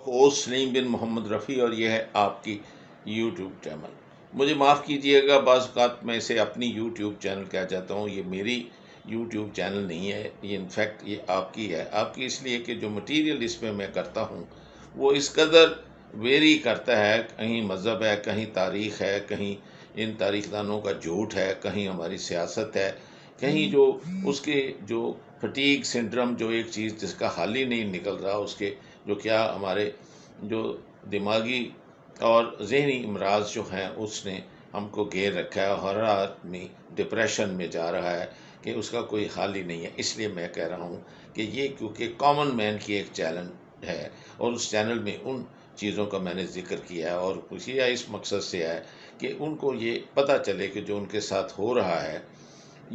Host سلیم بن محمد رفیع اور یہ ہے آپ کی یوٹیوب چینل۔ مجھے معاف کیجئے گا، بعض اوقات میں اسے اپنی یوٹیوب چینل کہہ جاتا ہوں، یہ میری یوٹیوب چینل نہیں ہے، یہ انفیکٹ یہ آپ کی ہے۔ آپ کی اس لیے کہ جو مٹیریل اس میں کرتا ہوں وہ اس قدر ویری کرتا ہے، کہیں مذہب ہے، کہیں تاریخ ہے، کہیں ان تاریخ دانوں کا جھوٹ ہے، کہیں ہماری سیاست ہے، کہیں جو اس کے جو فٹیگ سنڈرم، جو ایک چیز جس کا حل ہی نہیں نکل رہا، اس کے جو کیا ہمارے جو دماغی اور ذہنی امراض جو ہیں اس نے ہم کو گھیر رکھا ہے، ہر آدمی ڈپریشن میں جا رہا ہے کہ اس کا کوئی حل ہی نہیں ہے۔ اس لیے میں کہہ رہا ہوں کہ یہ کیونکہ کامن مین کی ایک چیلنج ہے، اور اس چینل میں ان چیزوں کا میں نے ذکر کیا ہے، اور کیا اس مقصد سے ہے کہ ان کو یہ پتہ چلے کہ جو ان کے ساتھ ہو رہا ہے،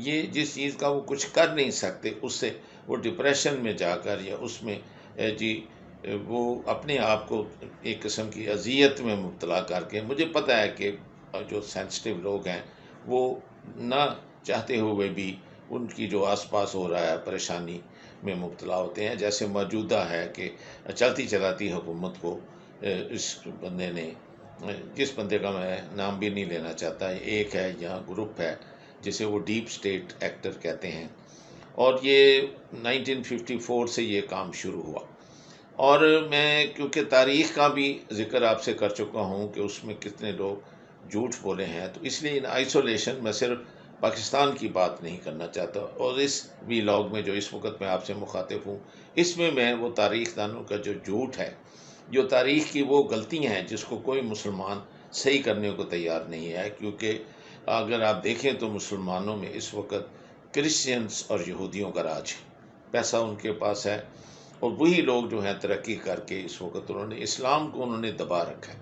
یہ جس چیز کا وہ کچھ کر نہیں سکتے، اس سے وہ ڈپریشن میں جا کر یا اس میں وہ اپنے آپ کو ایک قسم کی اذیت میں مبتلا کر کے، مجھے پتہ ہے کہ جو سینسٹیو لوگ ہیں وہ نہ چاہتے ہوئے بھی ان کی جو آس پاس ہو رہا ہے پریشانی میں مبتلا ہوتے ہیں، جیسے موجودہ ہے کہ چلتی چلاتی حکومت کو اس بندے نے، جس بندے کا میں نام بھی نہیں لینا چاہتا، ایک ہے یہاں گروپ ہے جسے وہ ڈیپ سٹیٹ ایکٹر کہتے ہیں، اور یہ 1954 سے یہ کام شروع ہوا۔ اور میں کیونکہ تاریخ کا بھی ذکر آپ سے کر چکا ہوں کہ اس میں کتنے لوگ جھوٹ بولے ہیں، تو اس لیے ان آئسولیشن میں صرف پاکستان کی بات نہیں کرنا چاہتا، اور اس ویلاگ میں جو اس وقت میں آپ سے مخاطب ہوں، اس میں وہ تاریخ دانوں کا جو جھوٹ ہے، جو تاریخ کی وہ غلطیاں ہیں جس کو کوئی مسلمان صحیح کرنے کو تیار نہیں ہے، کیونکہ اگر آپ دیکھیں تو مسلمانوں میں اس وقت کرسچنز اور یہودیوں کا راج ہے، پیسہ ان کے پاس ہے، اور وہی لوگ جو ہیں ترقی کر کے اس وقت اسلام کو انہوں نے دبا رکھا ہے۔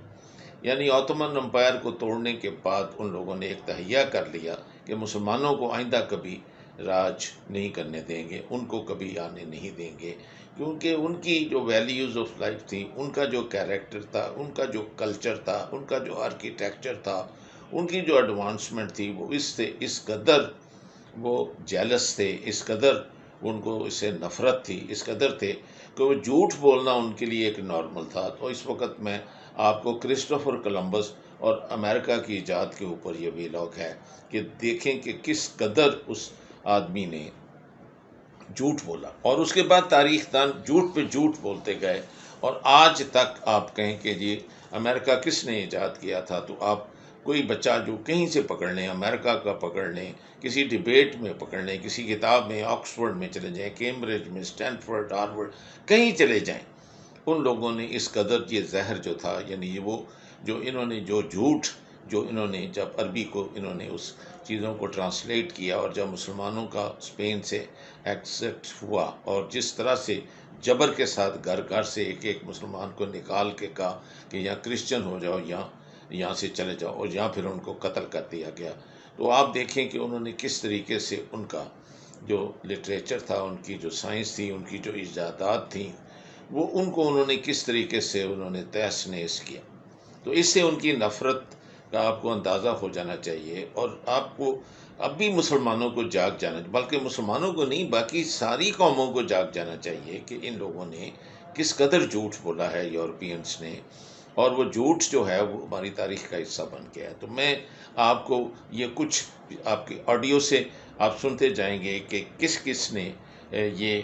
یعنی آٹومن امپائر کو توڑنے کے بعد ان لوگوں نے ایک تہیہ کر لیا کہ مسلمانوں کو آئندہ کبھی راج نہیں کرنے دیں گے، ان کو کبھی آنے نہیں دیں گے، کیونکہ ان کی جو ویلیوز آف لائف تھی، ان کا جو کیریکٹر تھا، ان کا جو کلچر تھا، ان کا جو آرکیٹیکچر تھا، ان کی جو ایڈوانسمنٹ تھی، وہ اس قدر وہ جیلس تھے، اس قدر ان کو اس سے نفرت تھی، اس قدر تھے کہ وہ جھوٹ بولنا ان کے لیے ایک نارمل تھا۔ تو اس وقت میں آپ کو کرسٹوفر کولمبس اور امریکہ کی ایجاد کے اوپر یہ ویلاگ ہے کہ دیکھیں کہ کس قدر اس آدمی نے جھوٹ بولا، اور اس کے بعد تاریخ دان جھوٹ پہ جھوٹ بولتے گئے، اور آج تک آپ کہیں کہ جی امریکہ کس نے ایجاد کیا تھا، تو آپ کوئی بچہ جو کہیں سے پکڑ لیں، امریکہ کا پکڑ لیں، کسی ڈیبیٹ میں پکڑ لیں، کسی کتاب میں، آکسفورڈ میں چلے جائیں، کیمبرج میں، اسٹینفورڈ، ہارورڈ، کہیں چلے جائیں، ان لوگوں نے اس قدر یہ زہر جو تھا، یعنی وہ جو انہوں نے جو جھوٹ، جو انہوں نے جب عربی کو انہوں نے اس چیزوں کو ٹرانسلیٹ کیا، اور جب مسلمانوں کا اسپین سے ایکسیپٹ ہوا، اور جس طرح سے جبر کے ساتھ گھر گھر سے ایک ایک مسلمان کو نکال کے کہا کہ یا کرسچن ہو جاؤ، یا یہاں سے چلے جاؤ، اور یہاں پھر ان کو قتل کر دیا گیا، تو آپ دیکھیں کہ انہوں نے کس طریقے سے ان کا جو لٹریچر تھا، ان کی جو سائنس تھی، ان کی جو ایجادات تھیں، وہ ان کو انہوں نے کس طریقے سے انہوں نے تہس نہس کیا۔ تو اس سے ان کی نفرت کا آپ کو اندازہ ہو جانا چاہیے، اور آپ کو اب بھی مسلمانوں کو جاگ جانا، بلکہ مسلمانوں کو نہیں، باقی ساری قوموں کو جاگ جانا چاہیے کہ ان لوگوں نے کس قدر جھوٹ بولا ہے، یورپینس نے، اور وہ جھوٹ جو ہے وہ ہماری تاریخ کا حصہ بن گیا ہے۔ تو میں آپ کو یہ کچھ آپ کے آڈیو سے آپ سنتے جائیں گے کہ کس کس نے یہ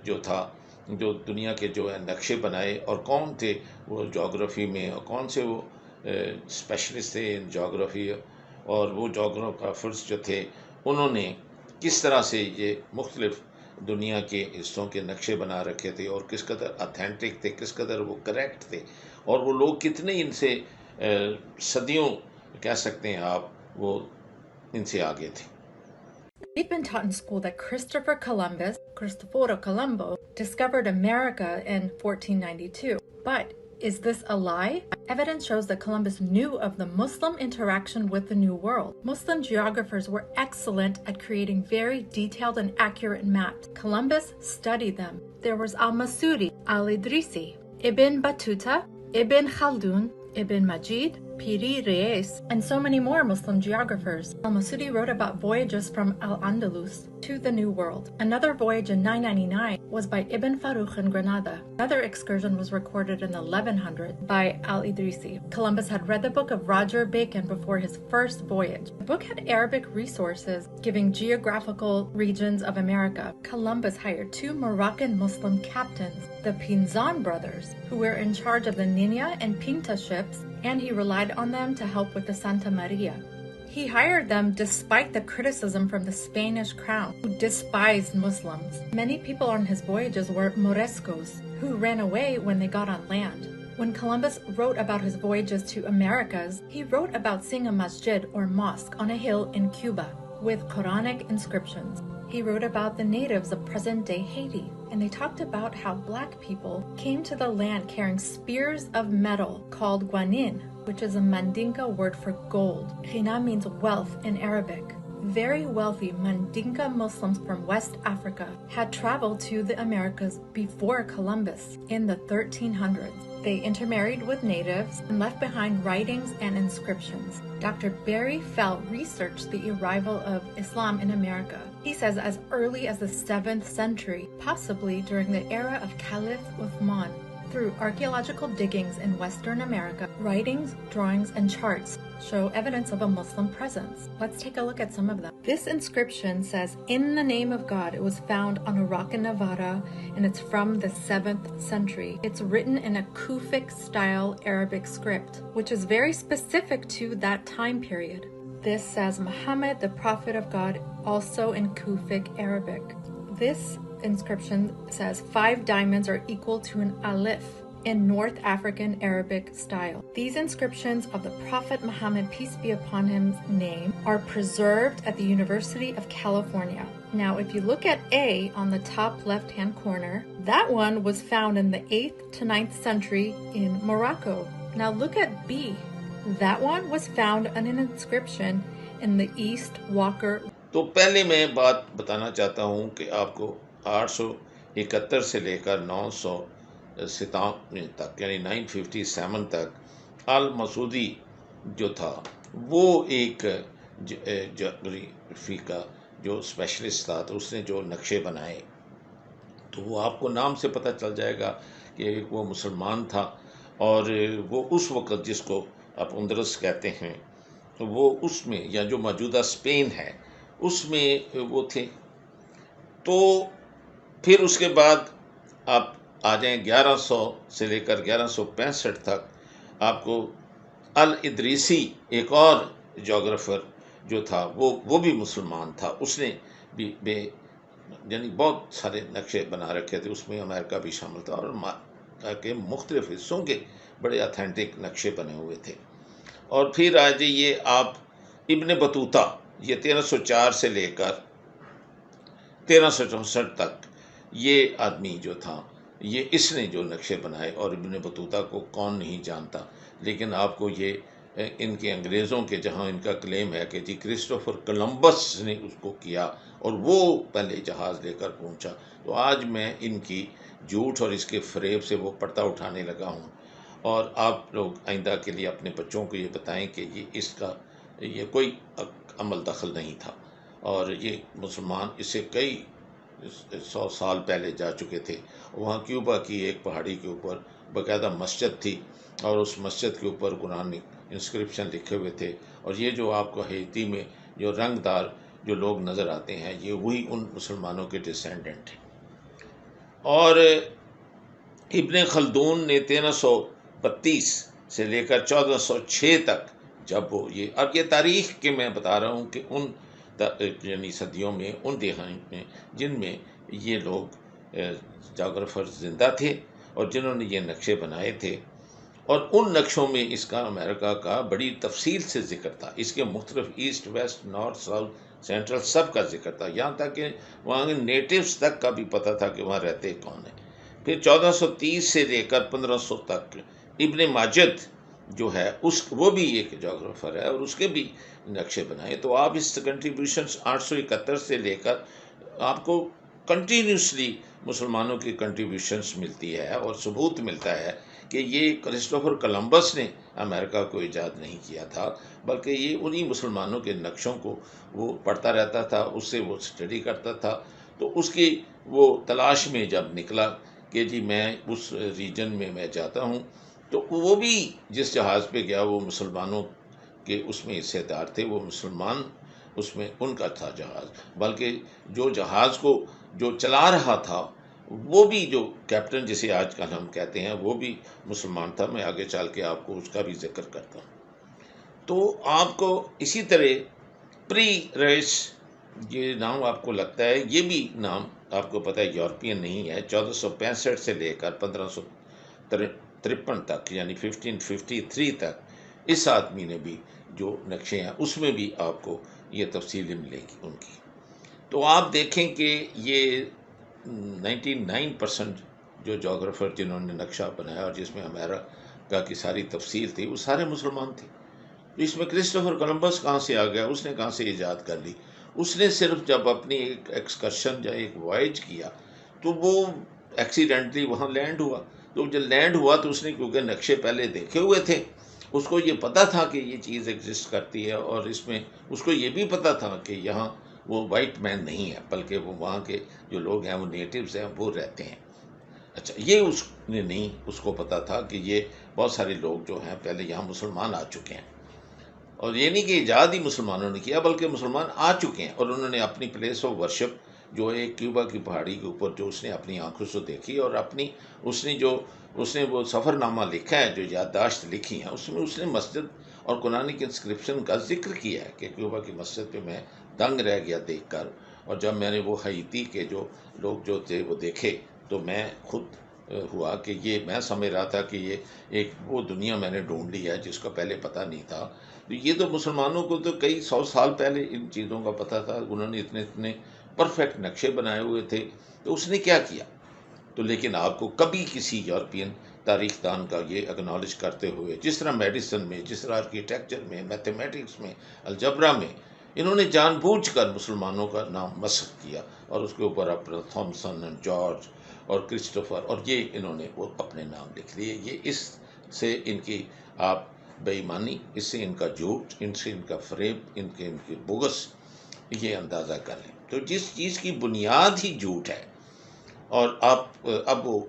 جو تھا، جو دنیا کے جو ہے نقشے بنائے، اور کون تھے وہ جغرافی میں، اور کون سے وہ اسپیشلسٹ تھے ان جغرافی، اور وہ جغرافرز جو تھے انہوں نے کس طرح سے یہ مختلف دنیا کے حصوں کے نقشے بنا رکھے تھے، اور کس قدر اتھینٹک تھے، کس قدر وہ کریکٹ تھے، اور وہ لوگ کتنے ان سے صدیوں کہہ سکتے ہیں آپ، وہ ان سے آگے تھے۔ We've been taught in school that Cristoforo Colombo, discovered America in 1492. But is this a lie? Evidence shows that Columbus knew of the Muslim interaction with the New World. Muslim geographers were excellent at creating very detailed and accurate maps. Columbus studied them. There was al-Masudi, al-Idrisi, Ibn Battuta, Ibn Khaldun, Ibn Majid, Piri Reis, and so many more Muslim geographers. Al-Masudi wrote about voyages from Al-Andalus to the New World. Another voyage in 999 was by Ibn Farouk in Granada. Another excursion was recorded in the 1100s by Al-Idrisi. Columbus had read the book of Roger Bacon before his first voyage. The book had Arabic resources giving geographical regions of America. Columbus hired 2 Moroccan Muslim captains, the Pinzon brothers, who were in charge of the Nina and Pinta ships, and he relied on them to help with the Santa Maria. He hired them despite the criticism from the Spanish crown, who despised Muslims. Many people on his voyages were Morescos, who ran away when they got on land. When Columbus wrote about his voyages to Americas, he wrote about seeing a masjid or mosque on a hill in Cuba with Quranic inscriptions. He wrote about the natives of present-day Haiti, and they talked about how black people came to the land carrying spears of metal called guanin, which is a Mandinka word for gold. Ghina means wealth in Arabic. Very wealthy Mandinka Muslims from West Africa had traveled to the Americas before Columbus in the 1300s. They intermarried with natives and left behind writings and inscriptions. Dr. Barry Fell researched the arrival of Islam in America. He says as early as the 7th century, possibly during the era of Caliph Uthman. Through archaeological diggings in Western America, writings, drawings, and charts show evidence of a Muslim presence. Let's take a look at some of them. This inscription says, "In the name of God." It was found on a rock in Nevada, and it's from the 7th century. It's written in a Kufic-style Arabic script, which is very specific to that time period. This says, "Muhammad, the Prophet of God," also in Kufic Arabic. This inscription says 5 diamonds are equal to an alif in North African Arabic style. These inscriptions of the Prophet Muhammad, peace be upon him's name, are preserved at the University of California. Now, if you look at A on the top left-hand corner, that one was found in the 8th to 9th century in Morocco. Now look at B. That one was found on an inscription in the East Walker. تو پہلے میں بات بتانا چاہتا ہوں کہ آپ کو 871 سے لے کر 957 تک یعنی 957 تک المسعودی جو تھا وہ ایک جغرافی کا جو اسپیشلسٹ تھا، تو اس نے جو نقشے بنائے تو وہ آپ کو نام سے پتہ چل جائے گا کہ وہ مسلمان تھا، اور وہ اس وقت جس کو آپ اندرس کہتے ہیں وہ اس میں، یا جو موجودہ اسپین ہے اس میں وہ تھے۔ تو پھر اس کے بعد آپ آ جائیں 1100 سے لے کر 1165 تک، آپ کو الادریسی ایک اور جغرافر جو تھا وہ بھی مسلمان تھا، اس نے بھی یعنی بہت سارے نقشے بنا رکھے تھے، اس میں امریکہ بھی شامل تھا، اور امریکہ کے مختلف حصوں کے بڑے اتھینٹک نقشے بنے ہوئے تھے۔ اور پھر آ جائیے آپ ابن بطوطہ، یہ 1304 سے لے کر 1364 تک یہ آدمی جو تھا، یہ اس نے جو نقشے بنائے، اور ابن بطوطہ کو کون نہیں جانتا، لیکن آپ کو یہ ان کے انگریزوں کے جہاں ان کا کلیم ہے کہ جی کرسٹوفر کولمبس نے اس کو کیا اور وہ پہلے جہاز لے کر پہنچا، تو آج میں ان کی جھوٹ اور اس کے فریب سے وہ پردہ اٹھانے لگا ہوں، اور آپ لوگ آئندہ کے لیے اپنے بچوں کو یہ بتائیں کہ یہ کوئی عمل دخل نہیں تھا، اور یہ مسلمان اس سے کئی 100 سال پہلے جا چکے تھے۔ وہاں کیوبا کی ایک پہاڑی کے اوپر باقاعدہ مسجد تھی، اور اس مسجد کے اوپر قرآنی انسکرپشن لکھے ہوئے تھے، اور یہ جو آپ کو ہیتی میں جو رنگ دار جو لوگ نظر آتے ہیں یہ وہی ان مسلمانوں کے ڈسینڈنٹ ہیں۔ اور ابن خلدون نے 1332 سے لے کر 1406 تک، جب وہ اب یہ تاریخ کے میں بتا رہا ہوں کہ ان یعنی صدیوں میں، ان دہائیوں میں جن میں یہ لوگ جغرافر زندہ تھے اور جنہوں نے یہ نقشے بنائے تھے، اور ان نقشوں میں اس کا امریکہ کا بڑی تفصیل سے ذکر تھا، اس کے مختلف east west north south central سب کا ذکر تھا، یہاں تک کہ وہاں کے نیٹیوز تک کا بھی پتہ تھا کہ وہاں رہتے کون ہیں۔ پھر 1430 سے لے کر 1500 تک ابن ماجد جو ہے وہ بھی ایک جغرافر ہے، اور اس کے بھی نقشے بنائے۔ تو آپ اس کنٹریبیوشنس 871 سے لے کر آپ کو کنٹینیوسلی مسلمانوں کی کنٹریبیوشنس ملتی ہے، اور ثبوت ملتا ہے کہ یہ کرسٹوفر کولمبس نے امریکہ کو ایجاد نہیں کیا تھا، بلکہ یہ انہی مسلمانوں کے نقشوں کو وہ پڑھتا رہتا تھا، اس سے وہ اسٹڈی کرتا تھا، تو اس کی وہ تلاش میں جب نکلا کہ جی میں اس ریجن میں میں جاتا ہوں، تو وہ بھی جس جہاز پہ گیا وہ مسلمانوں کے اس میں حصے دار تھے، وہ مسلمان اس میں ان کا تھا جہاز، بلکہ جو جہاز کو جو چلا رہا تھا وہ بھی جو کیپٹن جسے آج کل ہم کہتے ہیں وہ بھی مسلمان تھا. میں آگے چل کے آپ کو اس کا بھی ذکر کرتا ہوں. تو آپ کو اسی طرح پری ریس یہ نام آپ کو لگتا ہے، یہ بھی نام آپ کو پتہ ہے یورپین نہیں ہے. 1465 سے لے کر 1553 تک یعنی 1553 تک اس آدمی نے بھی جو نقشے ہیں اس میں بھی آپ کو یہ تفصیلیں ملے گی ان کی. تو آپ دیکھیں کہ یہ 99% جو جغرافر جنہوں نے نقشہ بنایا اور جس میں امریکہ کی ساری تفصیل تھی وہ سارے مسلمان تھے. تو اس میں کرسٹوفر کولمبس کہاں سے آ گیا، اس نے کہاں سے ایجاد کر لی؟ اس نے صرف جب اپنی ایک ایکسکرشن یا ایک وائج کیا تو وہ ایکسیڈنٹلی وہاں لینڈ ہوا. تو جب لینڈ ہوا تو اس نے کیونکہ نقشے پہلے دیکھے ہوئے تھے، اس کو یہ پتہ تھا کہ یہ چیز ایگزسٹ کرتی ہے، اور اس میں اس کو یہ بھی پتہ تھا کہ یہاں وہ وائٹ مین نہیں ہے بلکہ وہ وہاں کے جو لوگ ہیں وہ نیٹیوز ہیں وہ رہتے ہیں. اچھا، یہ اس نے نہیں، اس کو پتہ تھا کہ یہ بہت سارے لوگ جو ہیں پہلے یہاں مسلمان آ چکے ہیں، اور یہ نہیں کہ ایجاد ہی مسلمانوں نے کیا بلکہ مسلمان آ چکے ہیں، اور انہوں نے اپنی پلیس آف ورشپ جو ہے کیوبا کی پہاڑی کے اوپر جو اس نے اپنی آنکھوں سے دیکھی، اور اپنی اس نے وہ سفر نامہ لکھا ہے، جو یادداشت لکھی ہیں اس میں اس نے مسجد اور قرآن کی انسکرپشن کا ذکر کیا ہے کہ کیوبا کی مسجد پہ میں دنگ رہ گیا دیکھ کر، اور جب میں نے وہ ہیتی کے جو لوگ جو تھے وہ دیکھے تو میں خود ہوا کہ یہ میں سمجھ رہا تھا کہ یہ ایک وہ دنیا میں نے ڈھونڈ لی ہے جس کا پہلے پتہ نہیں تھا. تو یہ تو مسلمانوں کو تو کئی 100 سال پہلے ان چیزوں کا پتہ تھا، انہوں نے اتنے پرفیکٹ نقشے بنائے ہوئے تھے. تو اس نے کیا کیا؟ تو لیکن آپ کو کبھی کسی یورپین تاریخ دان کا یہ اکنالج کرتے ہوئے، جس طرح میڈیسن میں، جس طرح آرکیٹیکچر میں، میتھمیٹکس میں، الجبرا میں انہوں نے جان بوجھ کر مسلمانوں کا نام مسخ کیا، اور اس کے اوپر اپنا تھامسن اور جارج اور کرسٹوفر اور یہ انہوں نے وہ اپنے نام لکھ لیے. یہ اس سے ان کی آپ بے ایمانی، اس سے ان کا جھوٹ، ان سے ان کا فریب، ان کی بغض یہ اندازہ کر لیں. تو جس چیز کی بنیاد ہی جھوٹ ہے، اور آپ اب وہ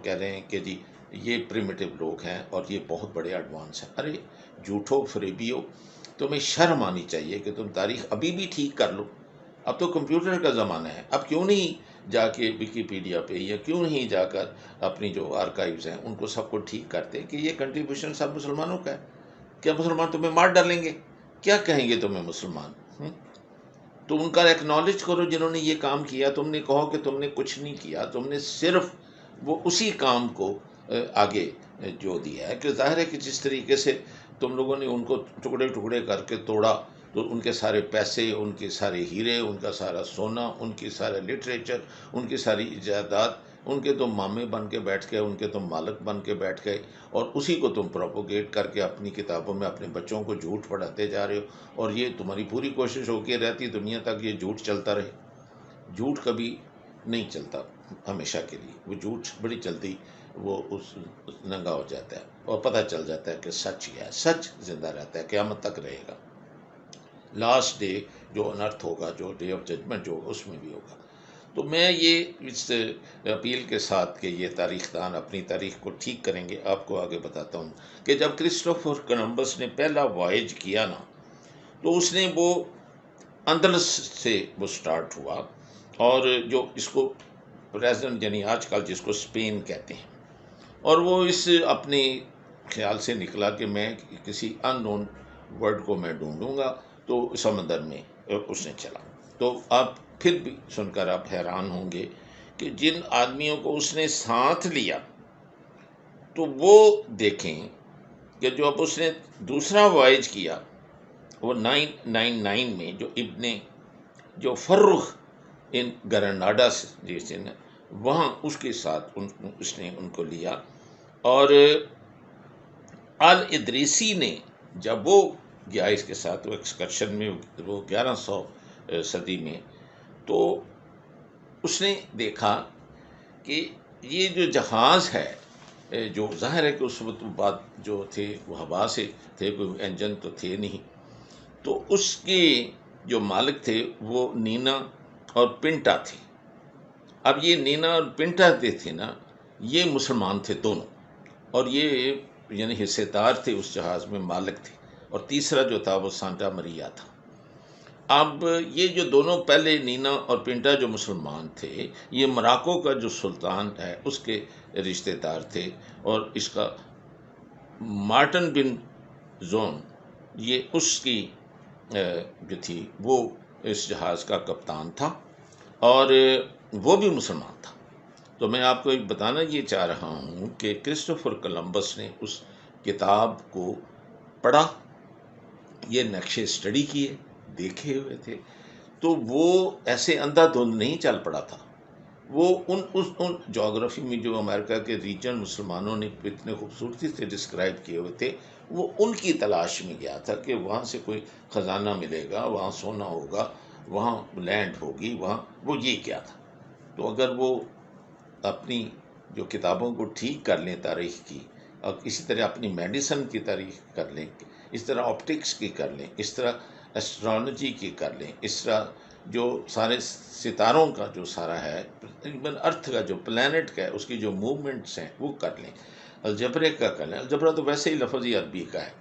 کہہ رہے ہیں کہ جی یہ پریمیٹیو لوگ ہیں اور یہ بہت بڑے ایڈوانس ہیں. ارے جھوٹو فریبیو، تمہیں شرم آنی چاہیے کہ تم تاریخ ابھی بھی ٹھیک کر لو. اب تو کمپیوٹر کا زمانہ ہے، اب کیوں نہیں جا کے ویکیپیڈیا پہ یا کیوں نہیں جا کر اپنی جو آرکائیوز ہیں ان کو سب کو ٹھیک کرتے کہ یہ کنٹریبیوشن سب مسلمانوں کا ہے. کیا مسلمان تمہیں مار ڈالیں گے؟ کیا کہیں گے تمہیں مسلمان؟ تو ان کا ایکنالج کرو جنہوں نے یہ کام کیا. تم نے کہو کہ تم نے کچھ نہیں کیا، تم نے صرف وہ اسی کام کو آگے جو دیا ہے. کہ ظاہر ہے کہ جس طریقے سے تم لوگوں نے ان کو ٹکڑے ٹکڑے کر کے توڑا، تو ان کے سارے پیسے، ان کے سارے ہیرے، ان کا سارا سونا، ان کی سارا لٹریچر، ان کی ساری ایجادات، ان کے تم مامے بن کے بیٹھ گئے، ان کے تم مالک بن کے بیٹھ گئے، اور اسی کو تم پروپوگیٹ کر کے اپنی کتابوں میں اپنے بچوں کو جھوٹ پڑھاتے جا رہے ہو. اور یہ تمہاری پوری کوشش ہو کے رہتی دنیا تک یہ جھوٹ چلتا رہے. جھوٹ کبھی نہیں چلتا ہمیشہ کے لیے، وہ جھوٹ بڑی جلدی وہ اس ننگا ہو جاتا ہے اور پتہ چل جاتا ہے کہ سچ کیا ہے. سچ زندہ رہتا ہے، قیامت تک رہے گا. لاسٹ ڈے جو انرتھ ہوگا، جو ڈے آف ججمنٹ جو ہوگا، اس میں بھی ہوگا. تو میں یہ اس اپیل کے ساتھ کہ یہ تاریخ دان اپنی تاریخ کو ٹھیک کریں گے، آپ کو آگے بتاتا ہوں کہ جب کرسٹوفر کولمبس نے پہلا وائج کیا نا، تو اس نے وہ اندلس سے وہ سٹارٹ ہوا، اور جو اس کو پریزنٹ یعنی آج کل جس کو اسپین کہتے ہیں، اور وہ اس اپنے خیال سے نکلا کہ میں کسی ان نون ورڈ کو میں ڈھونڈوں گا. تو سمندر میں اس نے چلا. تو آپ پھر بھی سن کر آپ حیران ہوں گے کہ جن آدمیوں کو اس نے ساتھ لیا، تو وہ دیکھیں کہ جو اب اس نے دوسرا وائج کیا وہ 999 میں، جو ابن جو فرخ ان گرناڈا سے جیسے نا وہاں اس کے ساتھ اس نے ان کو لیا. اور الادریسی نے جب وہ گیا اس کے ساتھ وہ ایکسکرشن میں، وہ 1100 صدی میں، تو اس نے دیکھا کہ یہ جو جہاز ہے، جو ظاہر ہے کہ اس وقت بعد جو تھے وہ ہوا سے تھے، کوئی انجن تو تھے نہیں. تو اس کے جو مالک تھے وہ نینا اور پنٹا تھی. اب یہ نینا اور پنٹا تھے نا، یہ مسلمان تھے دونوں، اور یہ یعنی حصے دار تھے اس جہاز میں، مالک تھے. اور تیسرا جو تھا وہ سانٹا مریا تھا. اب یہ جو دونوں پہلے نینا اور پنٹا جو مسلمان تھے، یہ مراکو کا جو سلطان ہے اس کے رشتے دار تھے. اور اس کا مارٹن بن زون، یہ اس کی جو تھی وہ اس جہاز کا کپتان تھا، اور وہ بھی مسلمان تھا. تو میں آپ کو ایک بتانا یہ چاہ رہا ہوں کہ کرسٹوفر کولمبس نے اس کتاب کو پڑھا، یہ نقشے اسٹڈی کیے، دیکھے ہوئے تھے. تو وہ ایسے اندھا دھند نہیں چل پڑا تھا. وہ ان جغرافی میں جو امریکہ کے ریجن مسلمانوں نے اتنے خوبصورتی سے ڈسکرائب کیے ہوئے تھے، وہ ان کی تلاش میں گیا تھا کہ وہاں سے کوئی خزانہ ملے گا، وہاں سونا ہوگا، وہاں لینڈ ہوگی، وہاں وہ یہ کیا تھا. تو اگر وہ اپنی جو کتابوں کو ٹھیک کر لیں تاریخ کی، اور اسی طرح اپنی میڈیسن کی تاریخ کر لیں، اس طرح آپٹکس کی کر لیں، اس طرح ایسٹرالوجی کی کر لیں، اس طرح جو سارے ستاروں کا جو سارا ہے، ایون ارتھ کا جو پلانٹ کا ہے اس کی جو موومنٹس ہیں وہ کر لیں، الجبرے کا کر لیں. الجبرا تو ویسے ہی لفظ ہی عربی کا ہے.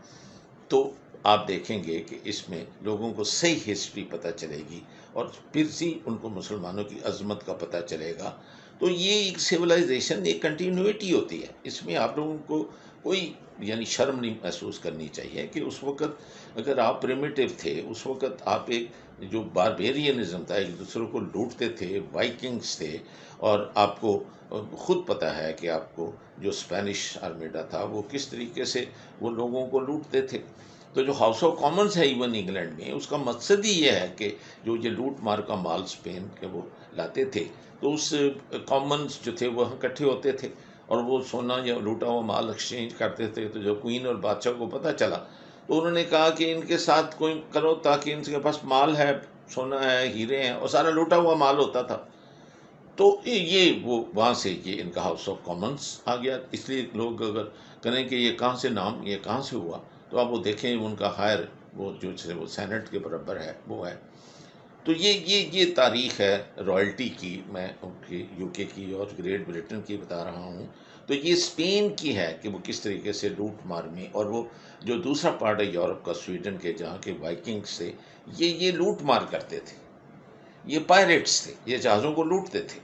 تو آپ دیکھیں گے کہ اس میں لوگوں کو صحیح ہسٹری پتہ چلے گی، اور پھر سے ان کو مسلمانوں کی عظمت کا پتہ چلے گا. تو یہ ایک سویلائزیشن، ایک کنٹینیوٹی ہوتی ہے. اس میں آپ لوگوں کو کوئی یعنی شرم نہیں محسوس کرنی چاہیے کہ اس وقت اگر آپ پریمیٹیو تھے، اس وقت آپ ایک جو باربیرینزم تھا، ایک دوسرے کو لوٹتے تھے، وائکنگز تھے. اور آپ کو خود پتہ ہے کہ آپ کو جو اسپینش آرمیڈا تھا وہ کس طریقے سے وہ لوگوں کو لوٹتے تھے. تو جو ہاؤس آف کامنز ہے ایون انگلینڈ میں، اس کا مقصد ہی یہ ہے کہ جو یہ لوٹ مار کا مال اسپین کے وہ لاتے تھے، تو اس کامنز جو تھے وہ اکٹھے ہوتے تھے، اور وہ سونا یا لوٹا ہوا مال ایکسچینج کرتے تھے. تو جو کوئین اور بادشاہ کو پتہ چلا تو انہوں نے کہا کہ ان کے ساتھ کوئی کرو تاکہ ان کے پاس مال ہے، سونا ہے، ہیرے ہیں، اور سارا لوٹا ہوا مال ہوتا تھا. تو یہ وہ وہاں سے یہ ان کا ہاؤس آف کامنز آ گیا. اس لیے لوگ اگر کریں کہ یہ کہاں سے نام، یہ کہاں سے ہوا، تو آپ وہ دیکھیں ان کا ہائر وہ جو وہ سینٹ کے برابر ہے وہ ہے. تو یہ تاریخ ہے رائلٹی کی. میں یو کے کی اور گریٹ بریٹن کی بتا رہا ہوں. تو یہ اسپین کی ہے کہ وہ کس طریقے سے لوٹ مار میں، اور وہ جو دوسرا پارٹ ہے یورپ کا، سویڈن کے جہاں کے وائکنگس تھے، یہ لوٹ مار کرتے تھے، یہ پائریٹس تھے، یہ جہازوں کو لوٹتے تھے.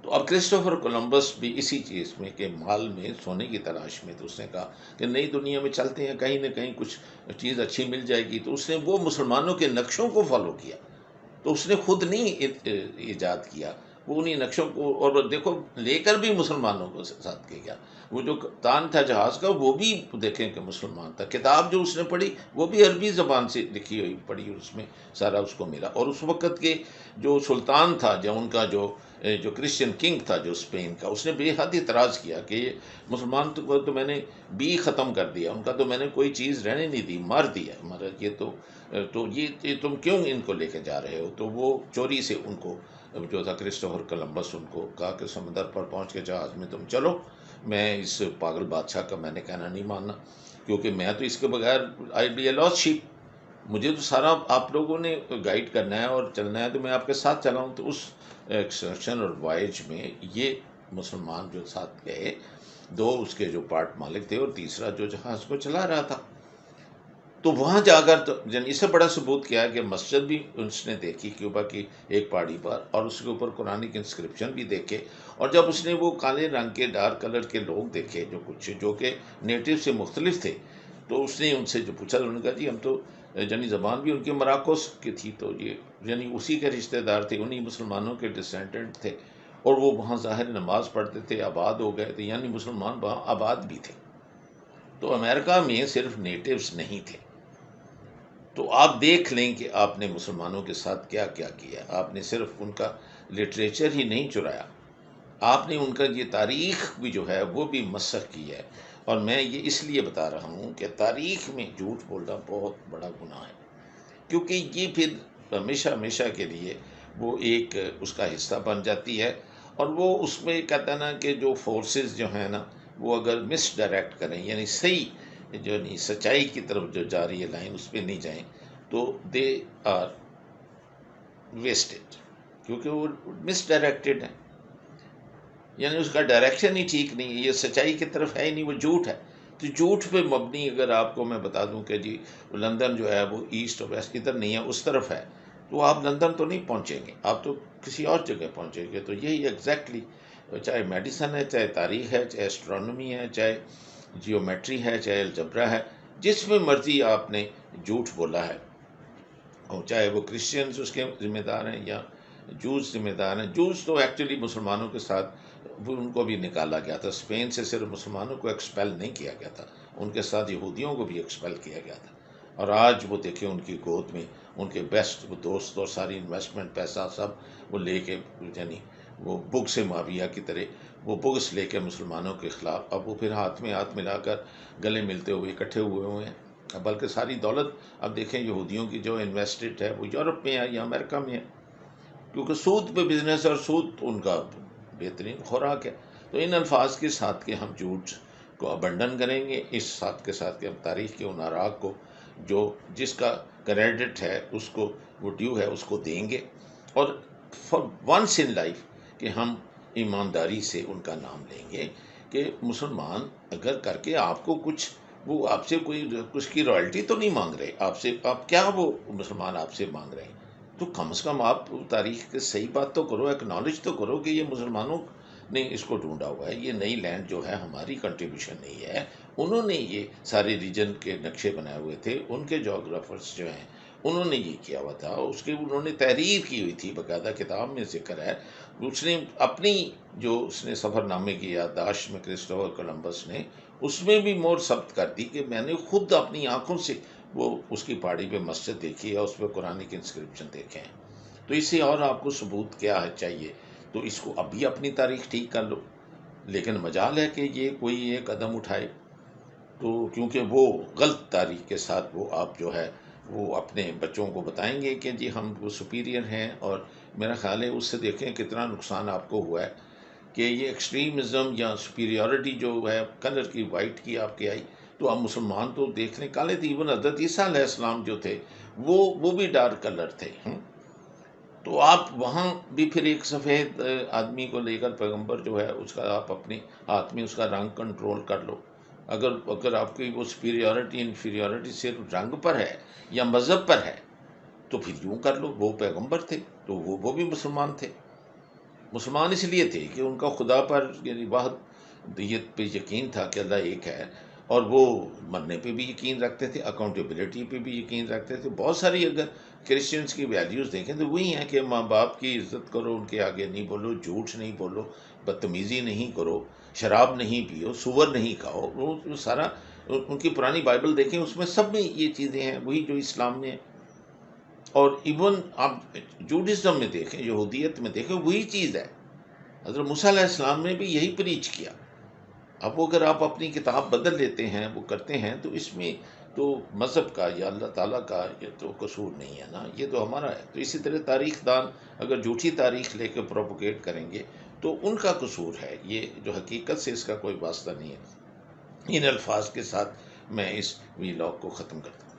تو اب کرسٹوفر کولمبس بھی اسی چیز میں کہ مال میں سونے کی تلاش میں، تو اس نے کہا کہ نئی دنیا میں چلتے ہیں، کہیں نہ کہیں کچھ چیز اچھی مل جائے گی. تو اس نے وہ مسلمانوں کے نقشوں کو فالو کیا. تو اس نے خود نہیں ایجاد کیا، وہ انہی نقشوں کو، اور دیکھو لے کر بھی مسلمانوں کو ساتھ کے گیا. وہ جو کپتان تھا جہاز کا وہ بھی دیکھیں کہ مسلمان تھا. کتاب جو اس نے پڑھی وہ بھی عربی زبان سے لکھی ہوئی پڑھی، اس میں سارا اس کو ملا. اور اس وقت کے جو سلطان تھا، جو ان کا جو کرسچین کنگ تھا جو اسپین کا، اس نے بے حد اعتراض کیا کہ یہ مسلمان تو میں نے بھی ختم کر دیا، ان کا تو میں نے کوئی چیز رہنے نہیں دی، مار دیا ہمارا. یہ تو یہ تم کیوں ان کو لے کے جا رہے ہو؟ تو وہ چوری سے ان کو جو تھا کرسٹوفر کولمبس، ان کو کہا کہ سمندر پر پہنچ کے جہاز میں تم چلو، میں اس پاگل بادشاہ کا میں نے کہنا نہیں ماننا، کیونکہ میں تو اس کے بغیر آئی بی اے لاسٹ شپ، مجھے تو سارا آپ لوگوں نے گائیڈ کرنا ہے اور چلنا ہے، تو میں آپ کے ساتھ چلا ہوں. تو اس ایکسکرشن اور وائج میں یہ مسلمان جو ساتھ گئے، دو اس کے جو پارٹ مالک تھے اور تیسرا جو جہاز کو چلا رہا تھا. تو وہاں جا کر تو اس سے بڑا ثبوت کیا ہے کہ مسجد بھی اس نے دیکھی کیوبا کی ایک پہاڑی پر، اور اس کے اوپر قرآنک انسکرپشن بھی دیکھے. اور جب اس نے وہ کالے رنگ کے ڈارک کلر کے لوگ دیکھے جو کہ نیٹو سے مختلف تھے، تو اس نے ان سے جو پوچھا، انہوں نے کہا جی ہم تو زبان بھی ان کے مراکوس کی تھی، تو یہ اسی کے رشتہ دار تھے، انہی مسلمانوں کے ڈسینڈنٹ تھے. اور وہ وہاں ظاہر نماز پڑھتے تھے، آباد ہو گئے تھے، یعنی مسلمان وہاں آباد بھی تھے. تو امریکہ میں صرف نیٹیوز نہیں تھے. تو آپ دیکھ لیں کہ آپ نے مسلمانوں کے ساتھ کیا کیا کیا. آپ نے صرف ان کا لٹریچر ہی نہیں چرایا، آپ نے ان کا یہ تاریخ بھی جو ہے وہ بھی مسخ کی ہے. اور میں یہ اس لیے بتا رہا ہوں کہ تاریخ میں جھوٹ بولنا بہت بڑا گناہ ہے، کیونکہ یہ پھر ہمیشہ ہمیشہ کے لیے وہ ایک اس کا حصہ بن جاتی ہے. اور وہ اس میں کہتا ہے نا کہ جو فورسز جو ہیں نا، وہ اگر مس ڈائریکٹ کریں، یعنی صحیح جو نہیں سچائی کی طرف جو جا رہی ہے لائن، اس پہ نہیں جائیں، تو دے آر ویسٹڈ. کیونکہ وہ مس ڈائریکٹڈ ہے، یعنی اس کا ڈائریکشن ہی ٹھیک نہیں ہے، یہ سچائی کی طرف ہے ہی نہیں، وہ جھوٹ ہے۔ تو جھوٹ پہ مبنی اگر آپ کو میں بتا دوں کہ جی لندن جو ہے وہ ایسٹ اور ویسٹ ادھر نہیں ہے، اس طرف ہے، تو آپ لندن تو نہیں پہنچیں گے، آپ تو کسی اور جگہ پہنچیں گے۔ تو یہی ایگزیکٹلی، چاہے میڈیسن ہے، چاہے تاریخ ہے، چاہے اسٹرانومی ہے، چاہے جیومیٹری ہے، چاہے الجبرا ہے، جس میں مرضی آپ نے جھوٹ بولا ہے، اور چاہے وہ کرسچنز اس کے ذمہ دار ہیں یا جوز ذمہ دار ہیں۔ جوز تو ایکچولی مسلمانوں کے ساتھ وہ ان کو بھی نکالا گیا تھا، اسپین سے صرف مسلمانوں کو ایکسپیل نہیں کیا گیا تھا، ان کے ساتھ یہودیوں کو بھی ایکسپیل کیا گیا تھا۔ اور آج وہ دیکھیں ان کی گود میں ان کے بیسٹ وہ دوست اور ساری انویسٹمنٹ پیسہ سب وہ لے کے، یعنی وہ بغض معاویہ کی طرح وہ بغض لے کے مسلمانوں کے خلاف اب وہ پھر ہاتھ میں ہاتھ ملا کر گلے ملتے ہوئے اکٹھے ہوئے ہیں۔ بلکہ ساری دولت اب دیکھیں یہودیوں کی جو انویسٹڈ ہے وہ یورپ میں ہے یا امریکہ میں ہے، کیونکہ سود پہ بزنس، اور سود ان کا بہترین خوراک ہے۔ تو ان الفاظ کے ساتھ کہ ہم جھوٹ کو ابنڈن کریں گے، اس ساتھ کے ساتھ کہ ہم تاریخ کے ان آراء کو جو جس کا کریڈٹ ہے اس کو وہ ڈیو ہے اس کو دیں گے، اور فار ونس ان لائف کہ ہم ایمانداری سے ان کا نام لیں گے کہ مسلمان اگر کر کے آپ کو کچھ، وہ آپ سے کوئی کچھ کی رائلٹی تو نہیں مانگ رہے آپ سے، آپ کیا وہ مسلمان آپ سے مانگ رہے ہیں، تو کم از کم آپ تاریخ کے صحیح بات تو کرو، ایکنالج تو کرو کہ یہ مسلمانوں نے اس کو ڈھونڈا ہوا ہے، یہ نئی لینڈ جو ہے ہماری کنٹریبیوشن نہیں ہے، انہوں نے یہ سارے ریجن کے نقشے بنائے ہوئے تھے، ان کے جغرافرز جو ہیں انہوں نے یہ کیا ہوا تھا، اس کے انہوں نے تحریر کی ہوئی تھی، باقاعدہ کتاب میں ذکر ہے، اس نے اپنی جو اس نے سفر نامے کی یادداشت میں کرسٹوفر کولمبس نے اس میں بھی مور ثبت کر دی کہ میں نے خود اپنی آنکھوں سے وہ اس کی پہاڑی پہ مسجد دیکھی ہے، اس پہ قرآن کے انسکرپشن دیکھے ہیں۔ تو اس سے اور آپ کو ثبوت کیا ہے چاہیے؟ تو اس کو ابھی اپنی تاریخ ٹھیک کر لو، لیکن مجال ہے کہ یہ کوئی ایک قدم اٹھائے، تو کیونکہ وہ غلط تاریخ کے ساتھ وہ آپ جو ہے وہ اپنے بچوں کو بتائیں گے کہ جی ہم وہ سپیریئر ہیں، اور میرا خیال ہے اس سے دیکھیں کتنا نقصان آپ کو ہوا ہے کہ یہ ایکسٹریمزم یا سپیریورٹی جو ہے کلر کی وائٹ کی آپ کے آئی، تو اب مسلمان تو دیکھنے کالے تھے، ایون حضرت عیسیٰ علیہ السلام جو تھے وہ بھی ڈارک کلر تھے۔ تو آپ وہاں بھی پھر ایک سفید آدمی کو لے کر پیغمبر جو ہے اس کا آپ اپنے ہاتھ میں اس کا رنگ کنٹرول کر لو، اگر آپ کی وہ سپیریورٹی انفیریورٹی صرف رنگ پر ہے یا مذہب پر ہے تو پھر یوں کر لو، وہ پیغمبر تھے تو وہ بھی مسلمان تھے، مسلمان اس لیے تھے کہ ان کا خدا پر یعنی وحدیت پہ یقین تھا کہ اللہ ایک ہے، اور وہ مرنے پہ بھی یقین رکھتے تھے، اکاؤنٹیبلٹی پہ بھی یقین رکھتے تھے۔ بہت ساری اگر کرسچنس کی ویلیوز دیکھیں تو وہی ہیں کہ ماں باپ کی عزت کرو، ان کے آگے نہیں بولو، جھوٹ نہیں بولو، بدتمیزی نہیں کرو، شراب نہیں پیو، سور نہیں کھاؤ، وہ سارا ان کی پرانی بائبل دیکھیں اس میں سب میں یہ چیزیں ہیں، وہی جو اسلام میں ہیں۔ اور ایون آپ جوڈزم میں دیکھیں، یہودیت میں دیکھیں، وہی چیز ہے، حضرت موسیٰ علیہ السلام نے بھی یہی پریچ کیا۔ اب وہ اگر آپ اپنی کتاب بدل لیتے ہیں، وہ کرتے ہیں، تو اس میں تو مذہب کا یا اللہ تعالیٰ کا یہ تو قصور نہیں ہے نا، یہ تو ہمارا ہے۔ تو اسی طرح تاریخ دان اگر جھوٹی تاریخ لے کے پروپوگیٹ کریں گے تو ان کا قصور ہے، یہ جو حقیقت سے اس کا کوئی واسطہ نہیں ہے۔ ان الفاظ کے ساتھ میں اس ویلاگ کو ختم کرتا ہوں۔